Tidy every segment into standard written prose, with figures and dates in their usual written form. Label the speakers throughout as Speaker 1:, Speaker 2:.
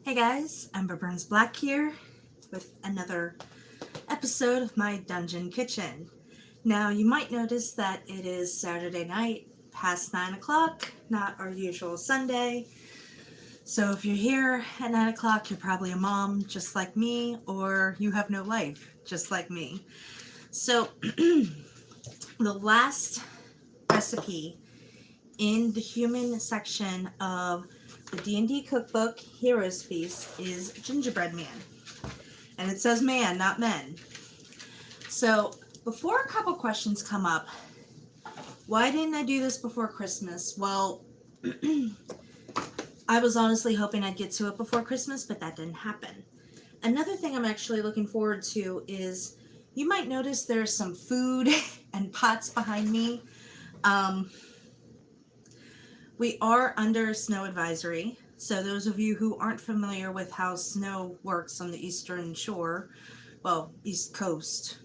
Speaker 1: Hey guys, EmberBurnsBlack here with another episode of my Dungeon Kitchen. Now you might notice that it is Saturday night, past 9 o'clock, not our usual Sunday. So if you're here at 9 o'clock, you're probably a mom just like me, or you have no life just like me. So the last recipe in the human section of the D&D cookbook Heroes Feast is Gingerbread Man. And it says man, not men. So before a couple questions come up, why didn't I do this before Christmas? Well, I was honestly hoping I'd get to it before Christmas, but that didn't happen. Another thing I'm actually looking forward to is, you might notice there's some food and pots behind me. We are under snow advisory, so those of you who aren't familiar with how snow works on the eastern shore, well, East Coast,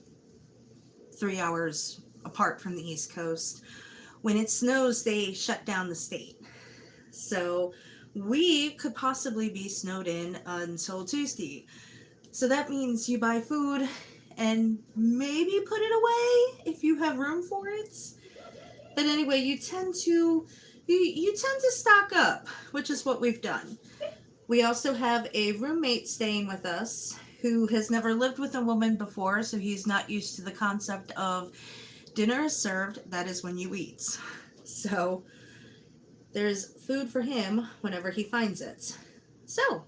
Speaker 1: 3 hours apart from the East Coast, when it snows, they shut down the state. So we could possibly be snowed in until Tuesday. So that means you buy food and maybe put it away if you have room for it. But anyway, you tend to stock up, which is what we've done. We also have a roommate staying with us who has never lived with a woman before, so he's not used to the concept of dinner is served, that is when you eat. So there's food for him whenever he finds it. So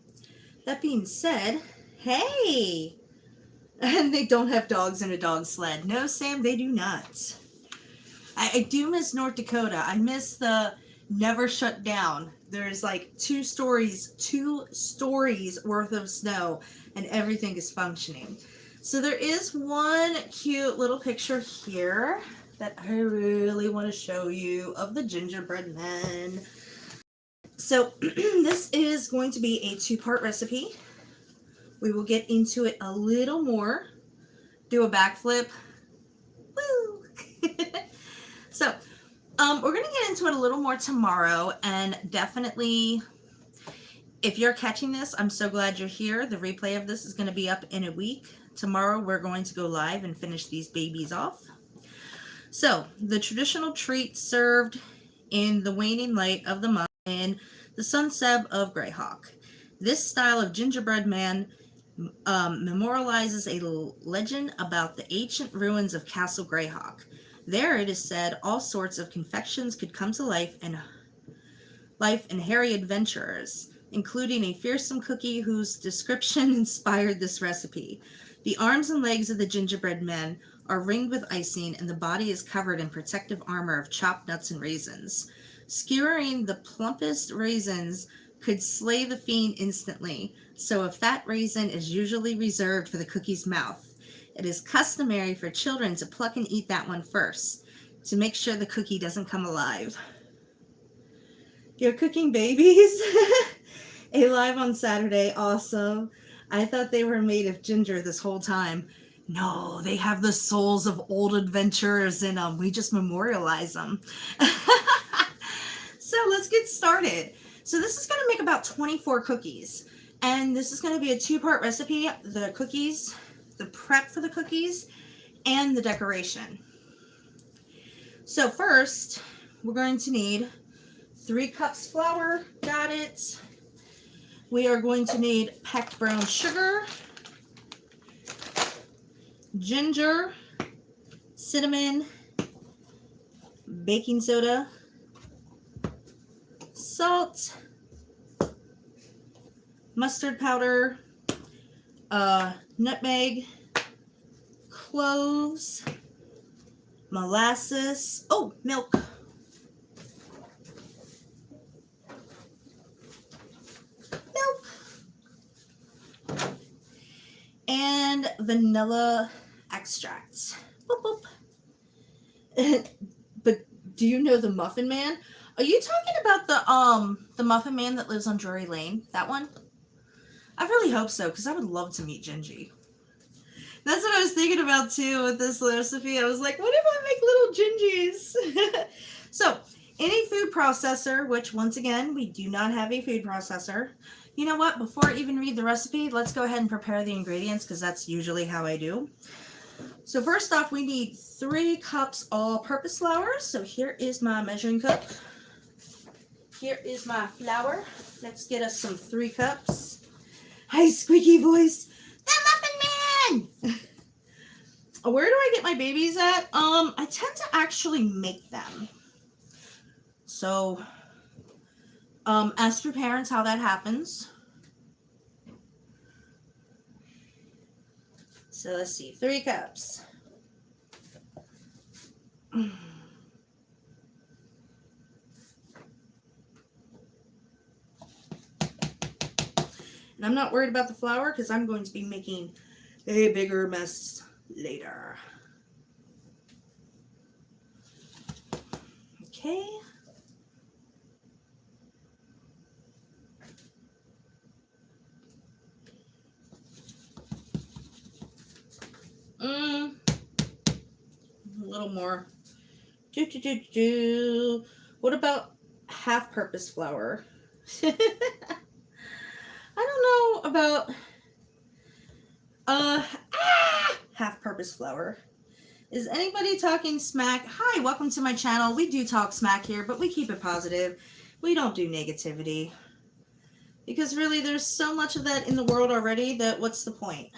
Speaker 1: that being said, hey! And they don't have dogs in a dog sled. No, Sam, they do not. I do miss North Dakota. I miss the never shut down. There's like two stories worth of snow and everything is functioning. So there is one cute little picture here that I really want to show you of the Gingerbread Man. So this is going to be a two-part recipe. We will get into it a little more. Do a backflip. Woo! So we're going to get into it a little more tomorrow, and definitely, if you're catching this, I'm so glad you're here. The replay of this is going to be up in a week. Tomorrow we're going to go live and finish these babies off. So the traditional treat served in the waning light of the month in the sunset of Greyhawk. This style of Gingerbread Man memorializes a legend about the ancient ruins of Castle Greyhawk. There, it is said, all sorts of confections could come to life and hairy adventurers, including a fearsome cookie whose description inspired this recipe. The arms and legs of the gingerbread men are ringed with icing, and the body is covered in protective armor of chopped nuts and raisins. Skewering the plumpest raisins could slay the fiend instantly, so a fat raisin is usually reserved for the cookie's mouth. It is customary for children to pluck and eat that one first, to make sure the cookie doesn't come alive. You're cooking babies? Alive on Saturday, awesome. I thought they were made of ginger this whole time. No, they have the souls of old adventurers in them. We just memorialize them. So let's get started. So this is going to make about 24 cookies. And this is going to be a two-part recipe. The cookies, the prep for the cookies, and the decoration. So first, we're going to need 3 cups flour. Got it. We are going to need packed brown sugar, ginger, cinnamon, baking soda, salt, mustard powder, nutmeg, cloves, molasses, milk, and vanilla extract. Boop, boop. But do you know the Muffin Man? Are you talking about the Muffin Man that lives on Drury Lane? That one? I really hope so, because I would love to meet Gingy. That's what I was thinking about too with this recipe. I was like, what if I make little Gingies? So Any food processor, which once again, we do not have a food processor. You know what? Before I even read the recipe, let's go ahead and prepare the ingredients because that's usually how I do. So first off, we need 3 cups all-purpose flour. So here is my measuring cup. Here is my flour. Let's get us some 3 cups. Hi, squeaky voice. The Muffin Man! Where do I get my babies at? I tend to actually make them. So, ask your parents how that happens. So let's see, 3 cups. And I'm not worried about the flour because I'm going to be making a bigger mess later. Okay. A little more. What about half-purpose flour? I don't know about half-purpose flour. Is anybody talking smack? Hi, welcome to my channel. We do talk smack here, but we keep it positive. We don't do negativity. Because really, there's so much of that in the world already that what's the point?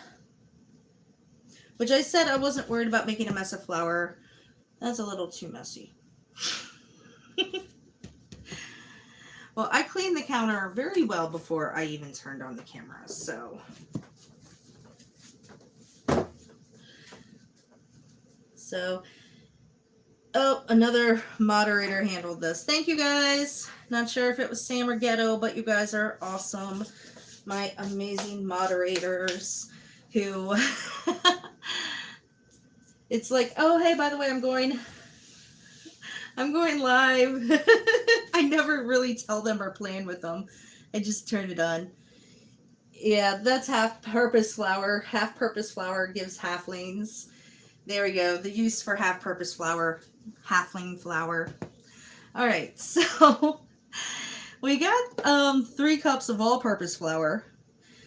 Speaker 1: Which I said I wasn't worried about making a mess of flour. That's a little too messy. Well, I cleaned the counter very well before I even turned on the camera, so. Oh, another moderator handled this. Thank you guys. Not sure if it was Sam or Ghetto, but you guys are awesome. My amazing moderators who, it's like, oh, hey, by the way, I'm going live. I never really tell them or plan with them. I just turn it on. Yeah, that's half-purpose flour. Half-purpose flour gives halflings. There we go. The use for half-purpose flour. Halfling flour. All right, so we got 3 cups of all-purpose flour.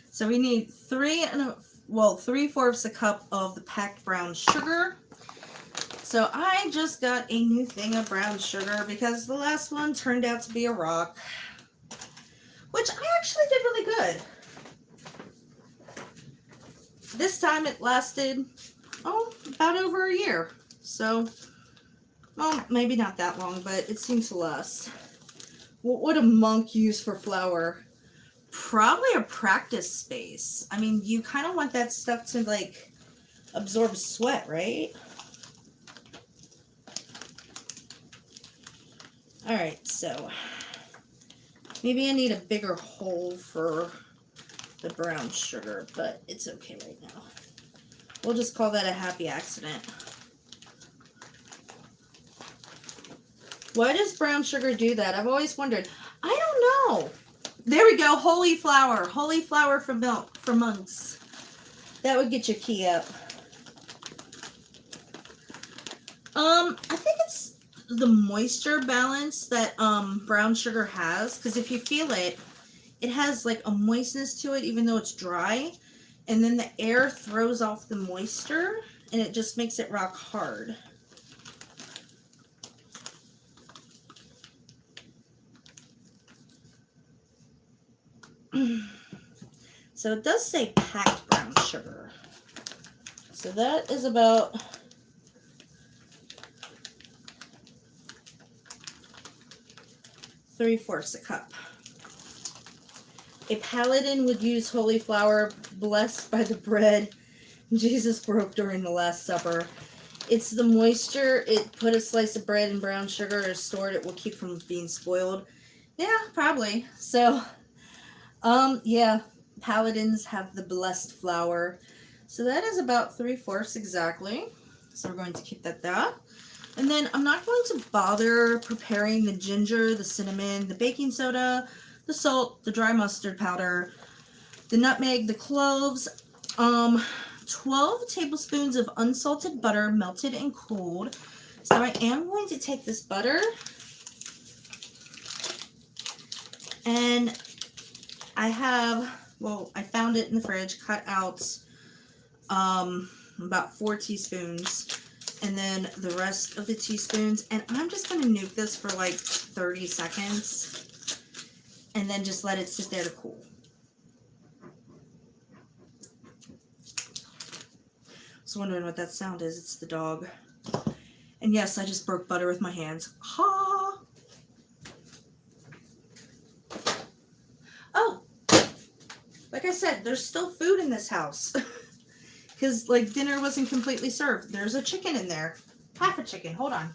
Speaker 1: So we need 3/4 a cup of the packed brown sugar. So I just got a new thing of brown sugar because the last one turned out to be a rock, which I actually did really good. This time it lasted, about over a year. So, well, maybe not that long, but it seems to last. What would a monk use for flour? Probably a practice space. I mean, you kind of want that stuff to, like, absorb sweat, right? Alright, so maybe I need a bigger hole for the brown sugar, but it's okay right now. We'll just call that a happy accident. Why does brown sugar do that? I've always wondered. I don't know. There we go. Holy flour. Holy flour for milk for monks. That would get your key up. I think it's the moisture balance that brown sugar has, because if you feel it, it has like a moistness to it even though it's dry, and then the air throws off the moisture and it just makes it rock hard. So it does say packed brown sugar. So that is about 3/4 a cup. A paladin would use holy flour blessed by the bread Jesus broke during the Last Supper. It's the moisture. It put a slice of bread in brown sugar or stored it will keep from being spoiled. Yeah, probably. So, yeah, paladins have the blessed flour. So that is about 3/4 exactly. So we're going to keep that there. And then I'm not going to bother preparing the ginger, the cinnamon, the baking soda, the salt, the dry mustard powder, the nutmeg, the cloves, 12 tablespoons of unsalted butter melted and cooled. So I am going to take this butter And I have, well, I found it in the fridge, cut out about 4 teaspoons, and then the rest of the teaspoons. And I'm just going to nuke this for like 30 seconds and then just let it sit there to cool. I was wondering what that sound is. It's the dog. And yes, I just broke butter with my hands. Ha! Oh! Like I said, there's still food in this house. Because, like, dinner wasn't completely served. There's a chicken in there. Half a chicken. Hold on.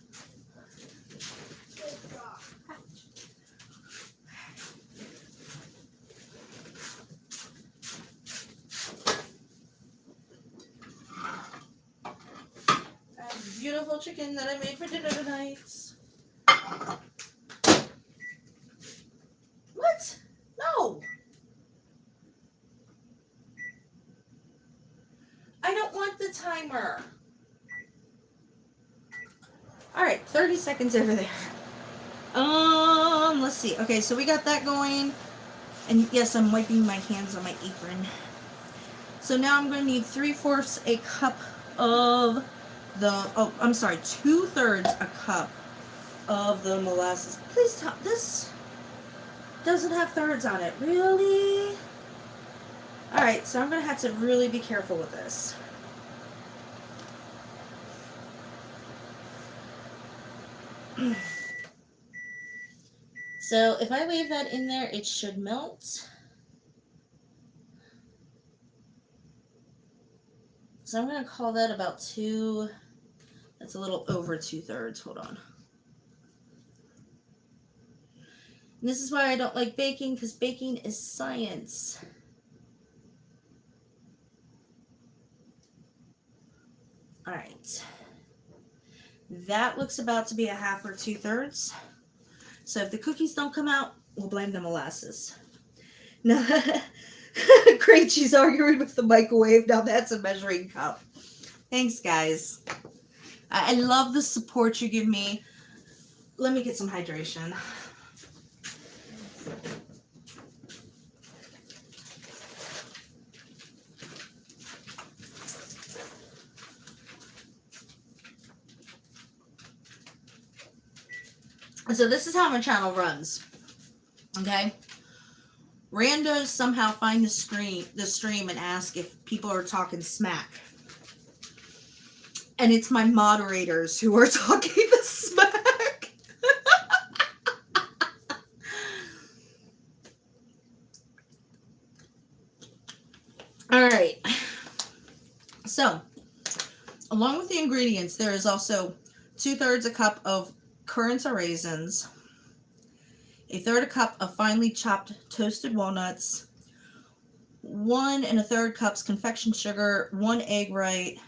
Speaker 1: A beautiful chicken that I made for dinner tonight. What? No! I don't want the timer. Alright, 30 seconds over there. Let's see. Okay, so we got that going. And yes, I'm wiping my hands on my apron. So now I'm going to need 3/4 a cup of the, oh, I'm sorry, 2/3 a cup of the molasses. Please tell, this doesn't have thirds on it. Really? Alright, so I'm going to have to really be careful with this. So if I leave that in there, it should melt. So I'm going to call that about 2, that's a little over 2/3. Hold on. And this is why I don't like baking, because baking is science. Alright. That looks about to be a 1/2 or 2/3. So if the cookies don't come out, we'll blame the molasses. No. Great, she's arguing with the microwave. Now that's a measuring cup. Thanks, guys. I love the support you give me. Let me get some hydration. So this is how my channel runs. Okay? Randos somehow find the stream and ask if people are talking smack. And it's my moderators who are talking the smack. Alright. So, along with the ingredients, there is also 2/3 a cup of currants or raisins, 1/3 a cup of finely chopped toasted walnuts, 1 1/3 cups confection sugar, 1 egg white,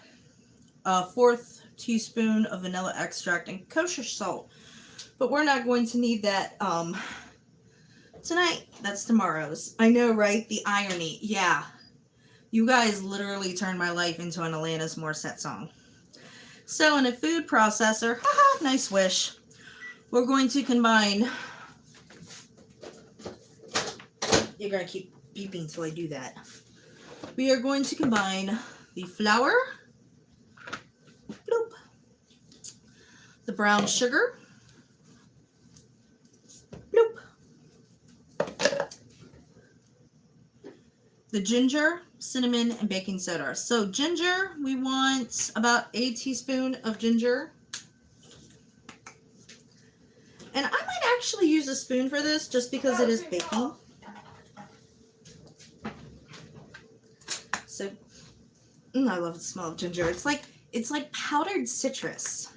Speaker 1: 1/4 teaspoon of vanilla extract, and kosher salt. But we're not going to need that tonight. That's tomorrow's. I know, right? The irony. Yeah. You guys literally turned my life into an Alanis Morissette song. So in a food processor, haha, nice wish, we're going to combine, you're going to keep beeping till I do that. We are going to combine the flour, bloop, the brown sugar, bloop, the ginger, cinnamon, and baking soda. So ginger, we want about a teaspoon of ginger. And I might actually use a spoon for this just because it is baking. So, I love the smell of ginger. It's like powdered citrus.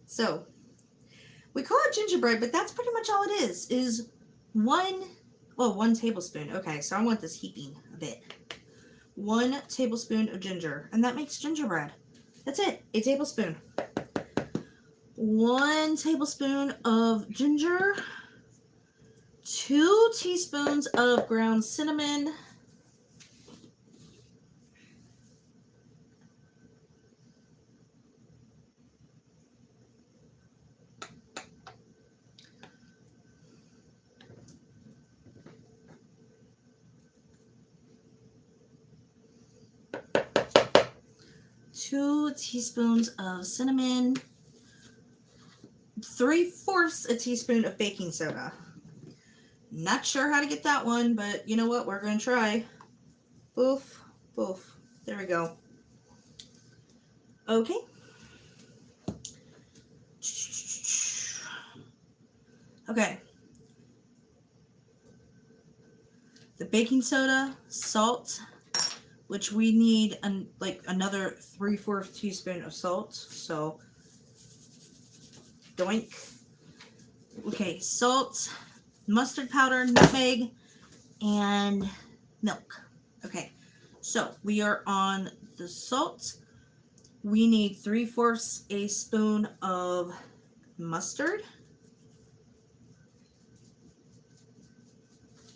Speaker 1: So, we call it gingerbread, but that's pretty much all it is 1 tablespoon. Okay, so I want this heaping a bit. 1 tablespoon of ginger, and that makes gingerbread. That's it, a tablespoon. 1 tablespoon of ginger, 2 teaspoons of ground cinnamon, 2 teaspoons of cinnamon, 3/4 a teaspoon of baking soda. Not sure how to get that one, but you know what? We're going to try. Boof, boof. There we go. Okay. Okay. The baking soda, salt, which we need like another 3/4 teaspoon of salt. So, doink. Okay, salt, mustard powder, nutmeg, and milk. Okay, so we are on the salt. We need 3/4 a spoon of mustard.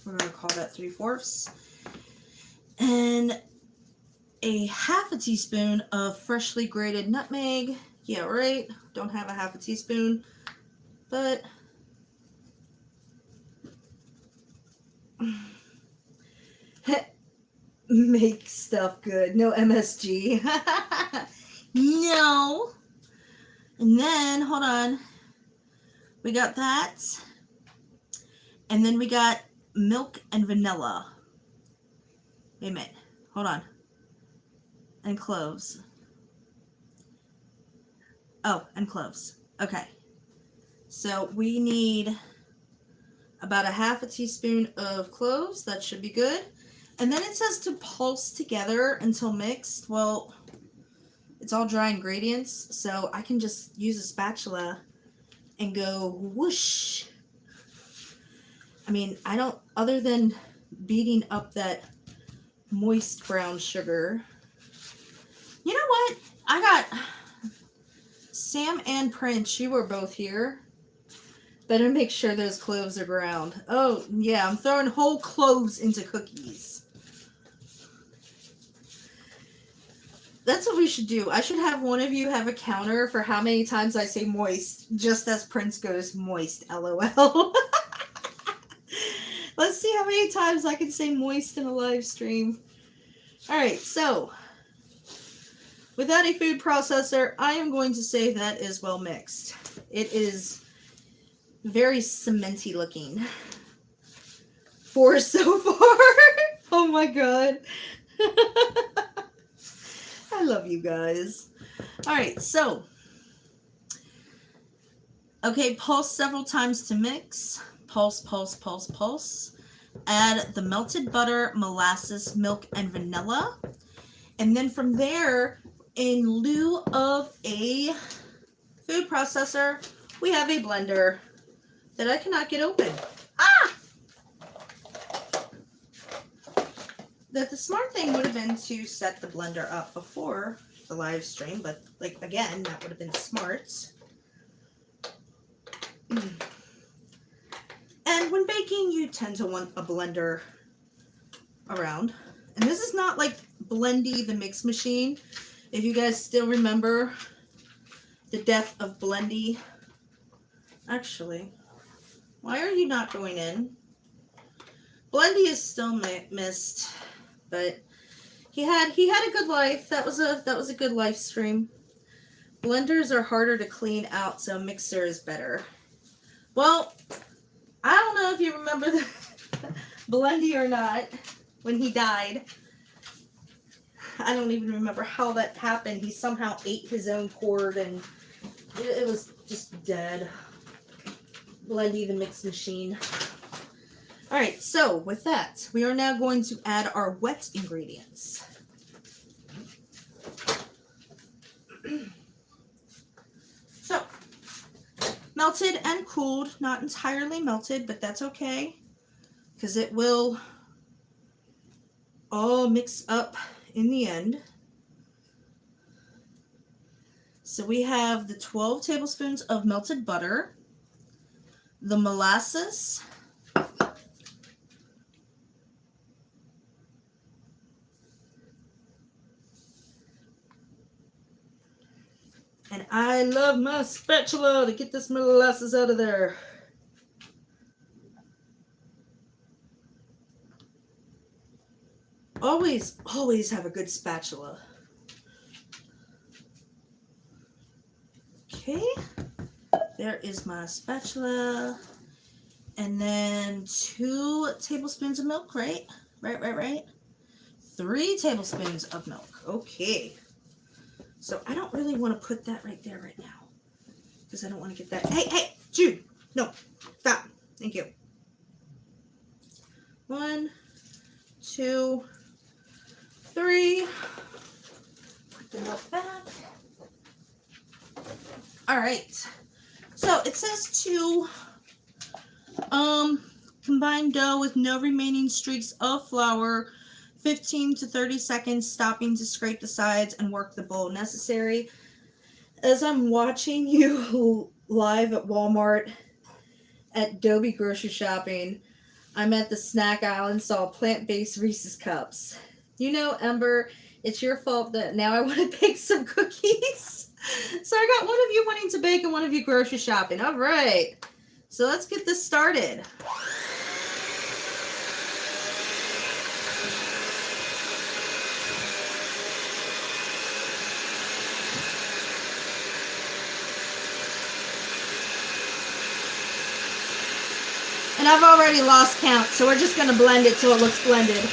Speaker 1: We're going to call that 3/4. And a 1/2 teaspoon of freshly grated nutmeg. Yeah, right. Don't have a 1/2 teaspoon, but make stuff good. No MSG. No. And then, hold on. We got that. And then we got milk and vanilla. Wait a minute. Hold on. And cloves. Oh, and cloves. Okay. So we need about a 1/2 teaspoon of cloves. That should be good. And then it says to pulse together until mixed. Well, it's all dry ingredients, so I can just use a spatula and go whoosh. I mean, I don't, other than beating up that moist brown sugar. You know what? I got Sam and Prince, you were both here. Better make sure those cloves are ground. Oh, yeah, I'm throwing whole cloves into cookies. That's what we should do. I should have one of you have a counter for how many times I say moist, just as Prince goes moist, LOL. Let's see how many times I can say moist in a live stream. Alright, so without a food processor, I am going to say that is well mixed. It is very cementy looking. 4 so far. Oh my god. I love you guys. Alright, so. Okay, pulse several times to mix. Pulse, pulse, pulse, pulse. Add the melted butter, molasses, milk, and vanilla. And then from there, in lieu of a food processor, we have a blender that I cannot get open. Ah! That the smart thing would have been to set the blender up before the live stream, but like again, that would have been smart. And when baking, you tend to want a blender around. And this is not like Blendy the mix machine. If you guys still remember the death of Blendy. Actually, why are you not going in? Blendy is still missed, but he had a good life. That was a good live stream. Blenders are harder to clean out, so mixer is better. Well, I don't know if you remember the Blendy or not when he died. I don't even remember how that happened. He somehow ate his own cord and it was just dead. Blendy the mix machine. Alright, so with that, we are now going to add our wet ingredients. So, melted and cooled, not entirely melted, but that's okay, because it will all mix up in the end. So we have the 12 tablespoons of melted butter, the molasses, and I love my spatula to get this molasses out of there. Always have a good spatula. There is my spatula. And then 2 tablespoons of milk, right? Right. 3 tablespoons of milk. Okay. So I don't really want to put that right there right now, because I don't want to get that. Hey, Jude. No. Stop. Thank you. 1, 2, 3. Put the milk back. All right. So it says to combine dough with no remaining streaks of flour, 15 to 30 seconds, stopping to scrape the sides and work the bowl necessary. As I'm watching you live at Walmart at Dobie grocery shopping, I'm at the snack aisle and saw plant-based Reese's cups. You know, Ember, it's your fault that now I want to bake some cookies. So I got one of you wanting to bake and one of you grocery shopping. All right. So let's get this started. And I've already lost count, so we're just going to blend it till it looks blended.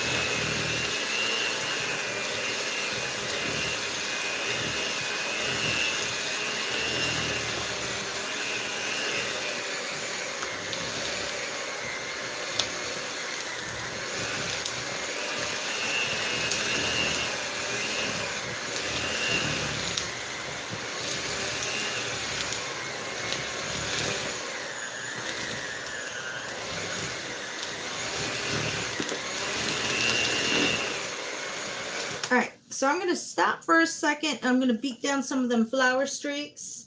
Speaker 1: Alright, so I'm going to stop for a second. I'm going to beat down some of them flour streaks.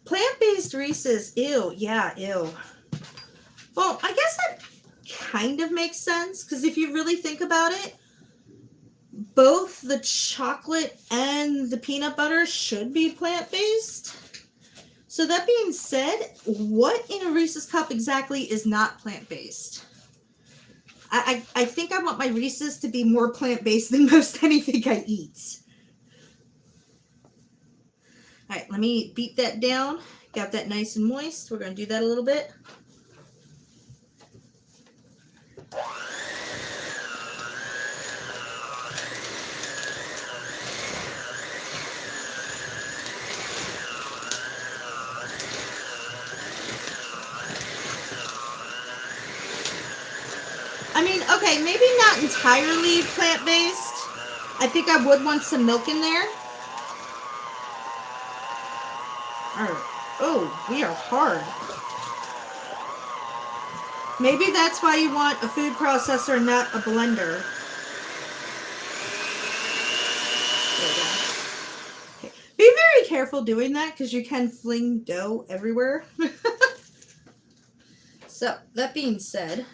Speaker 1: Plant-based Reese's, ew, yeah, ew. Well, I guess that kind of makes sense, because if you really think about it, both the chocolate and the peanut butter should be plant-based. So that being said, what in a Reese's cup exactly is not plant-based? I think I want my Reese's to be more plant-based than most anything I eat. Alright, let me beat that down. Got that nice and moist. We're going to do that a little bit. I mean, okay, maybe not entirely plant-based. I think I would want some milk in there. Oh, we are hard. Maybe that's why you want a food processor, not a blender. There we go. Okay. Be very careful doing that, because you can fling dough everywhere. So, that being said,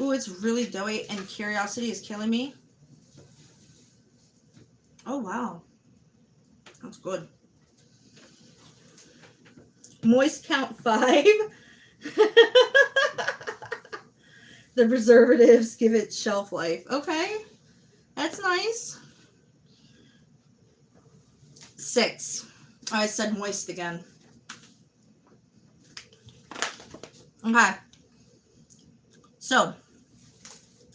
Speaker 1: ooh, it's really doughy, and curiosity is killing me. Oh, wow. That's good. Moist count 5. The preservatives give it shelf life. Okay. That's nice. 6. I said moist again. Okay. So,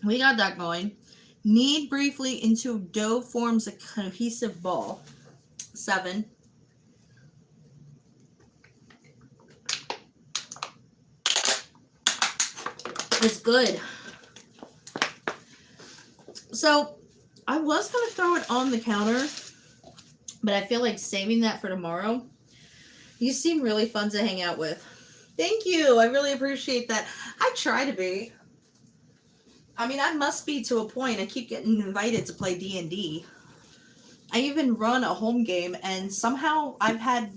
Speaker 1: we got that going. Knead briefly until dough forms a cohesive ball. 7. It's good. So, I was going to throw it on the counter, but I feel like saving that for tomorrow. You seem really fun to hang out with. Thank you. I really appreciate that. I try to be. I mean, I must be to a point. I keep getting invited to play D&D. I even run a home game, and somehow I've had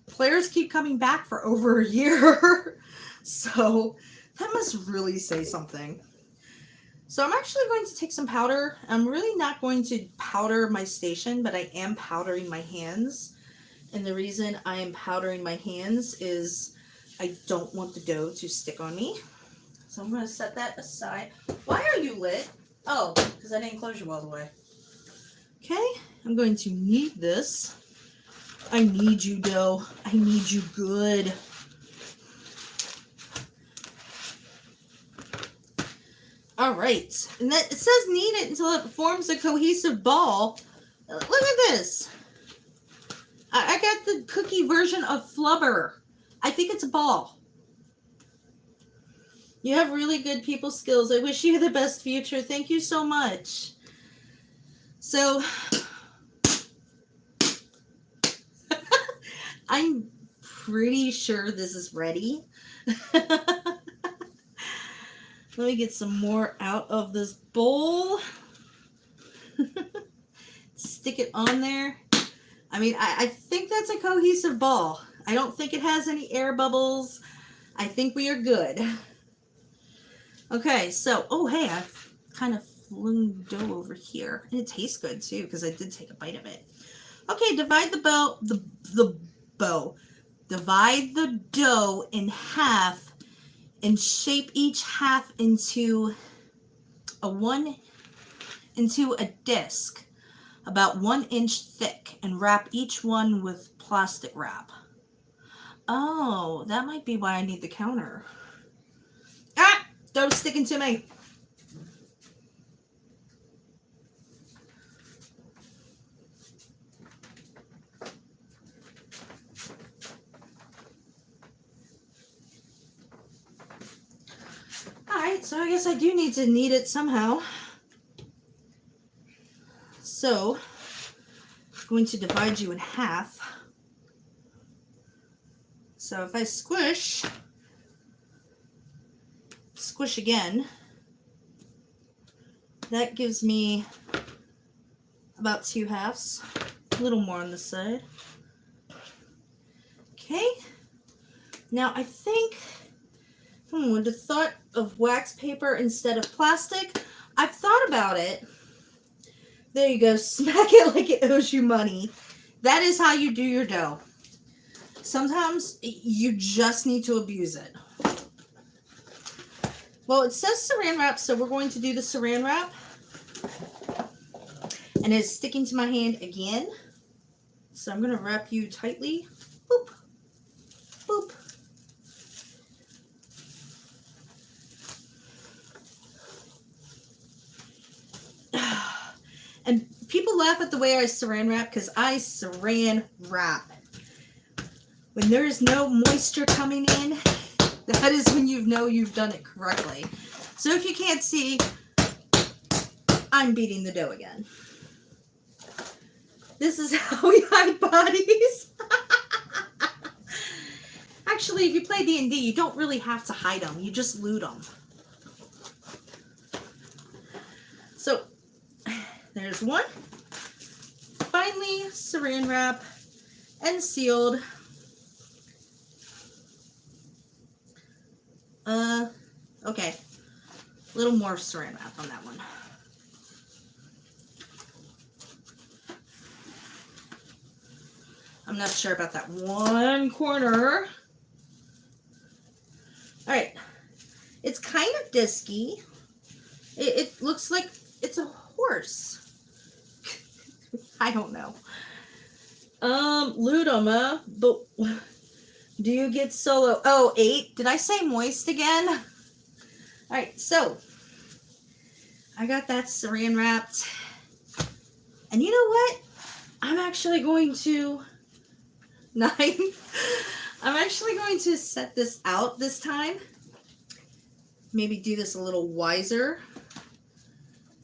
Speaker 1: players keep coming back for over a year. So that must really say something. So I'm actually going to take some powder. I'm really not going to powder my station, but I am powdering my hands. And the reason I am powdering my hands is I don't want the dough to stick on me. So I'm going to set that aside. Why are you lit? Oh, because I didn't close you all the way. Okay, I'm going to knead this. I need you, dough. I need you good. All right, and that it says knead it until it forms a cohesive ball. Look at this. I got the cookie version of flubber. I think it's a ball. You have really good people skills. I wish you the best future. Thank you so much. So, I'm pretty sure this is ready. Let me get some more out of this bowl. Stick it on there. I mean, I think that's a cohesive ball. I don't think it has any air bubbles. I think we are good. Okay, so, oh, hey, I've kind of flung dough over here. And it tastes good, too, because I did take a bite of it. Okay, divide the Divide the dough in half and shape each half into a disc about 1 inch thick and wrap each one with plastic wrap. Oh, that might be why I need the counter. Ah, dough's sticking to me. Alright, so I guess I do need to knead it somehow. So, I'm going to divide you in half. So if I squish again, that gives me about 2 halves, a little more on this side. Okay, now I think, with the thought of wax paper instead of plastic, I've thought about it. There you go, smack it like it owes you money. That is how you do your dough. Sometimes you just need to abuse it. Well, it says saran wrap, so we're going to do the saran wrap. And it's sticking to my hand again. So I'm going to wrap you tightly. Boop. Boop. And people laugh at the way I saran wrap because I saran wrap. When there is no moisture coming in, that is when you know you've done it correctly. So if you can't see, I'm beating the dough again. This is how we hide bodies. Actually, if you play D&D, you don't really have to hide them. You just loot them. So, there's one. Finally, saran wrap and sealed. Okay. A little more saran wrap on that one. I'm not sure about that one corner. Alright. It's kind of disky. It looks like it's a horse. I don't know. Ludoma, but do you get solo? Oh, 8. Did I say moist again? Alright, so I got that saran wrapped. And you know what? I'm actually going to 9. I'm actually going to set this out this time. Maybe do this a little wiser.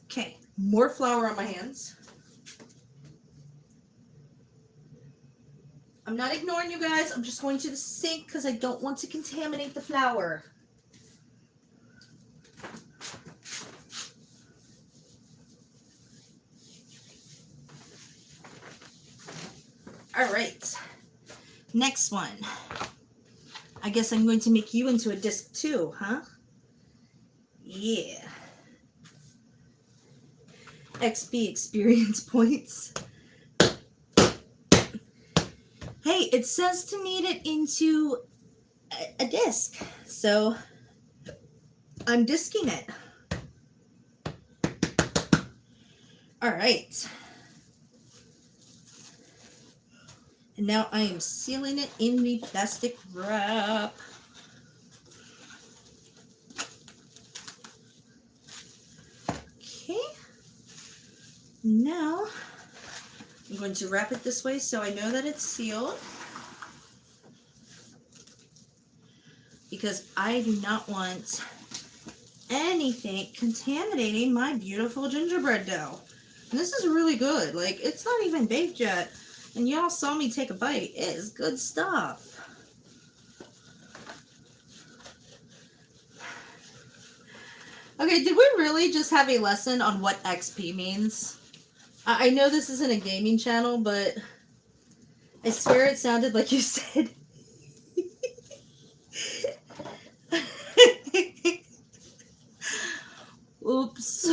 Speaker 1: Okay, more flour on my hands. I'm not ignoring you guys. I'm just going to the sink because I don't want to contaminate the flour. All right. Next one. I guess I'm going to make you into a disc too, huh? Yeah. XP experience points. Hey, it says to knead it into a disc, so I'm disking it. All right. And now I am sealing it in the plastic wrap. Okay. Now I'm going to wrap it this way so I know that it's sealed. Because I do not want anything contaminating my beautiful gingerbread dough. And this is really good. Like, it's not even baked yet. And y'all saw me take a bite. It is good stuff. Okay, did we really just have a lesson on what XP means? I know this isn't a gaming channel, but I swear it sounded like you said... Oops.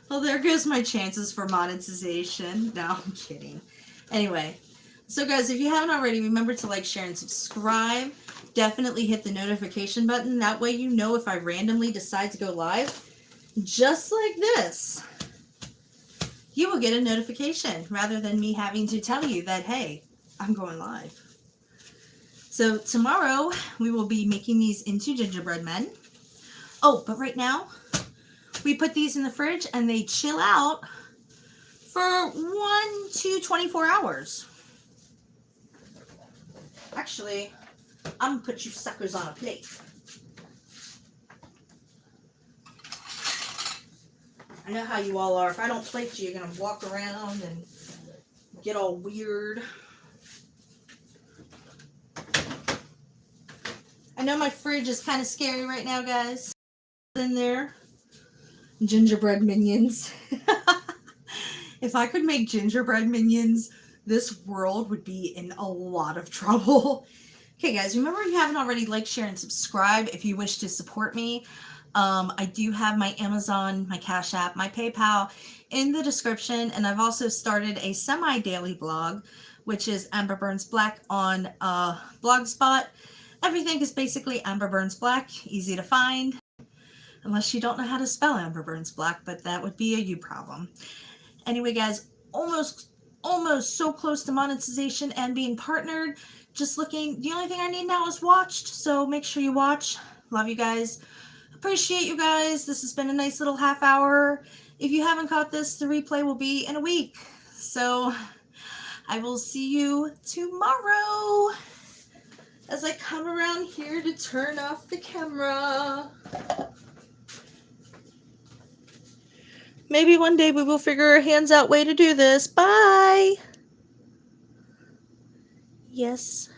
Speaker 1: Well, there goes my chances for monetization. No, I'm kidding. Anyway, so guys, if you haven't already, remember to like, share, and subscribe. Definitely hit the notification button. That way you know if I randomly decide to go live. Just like this. You will get a notification rather than me having to tell you that, hey, I'm going live. So tomorrow we will be making these into gingerbread men. Oh, but right now we put these in the fridge and they chill out for 1 to 24 hours. Actually, I'm gonna put you suckers on a plate. I know how you all are. If I don't plate you, you're gonna walk around and get all weird. I know my fridge is kind of scary right now, guys. In there, gingerbread minions. If I could make gingerbread minions, this world would be in a lot of trouble. Okay, guys, remember, if you haven't already, like, share, and subscribe if you wish to support me. I do have my Amazon, my Cash App, my PayPal in the description, and I've also started a semi-daily blog, which is EmberBurnsBlack on Blogspot. Everything is basically EmberBurnsBlack, easy to find, unless you don't know how to spell EmberBurnsBlack, but that would be a you problem. Anyway, guys, almost so close to monetization and being partnered. Just looking, the only thing I need now is watched, so make sure you watch. Love you guys. Appreciate you guys. This has been a nice little half hour. If you haven't caught this, the replay will be in a week. So I will see you tomorrow as I come around here to turn off the camera. Maybe one day we will figure our hands out way to do this. Bye. Yes.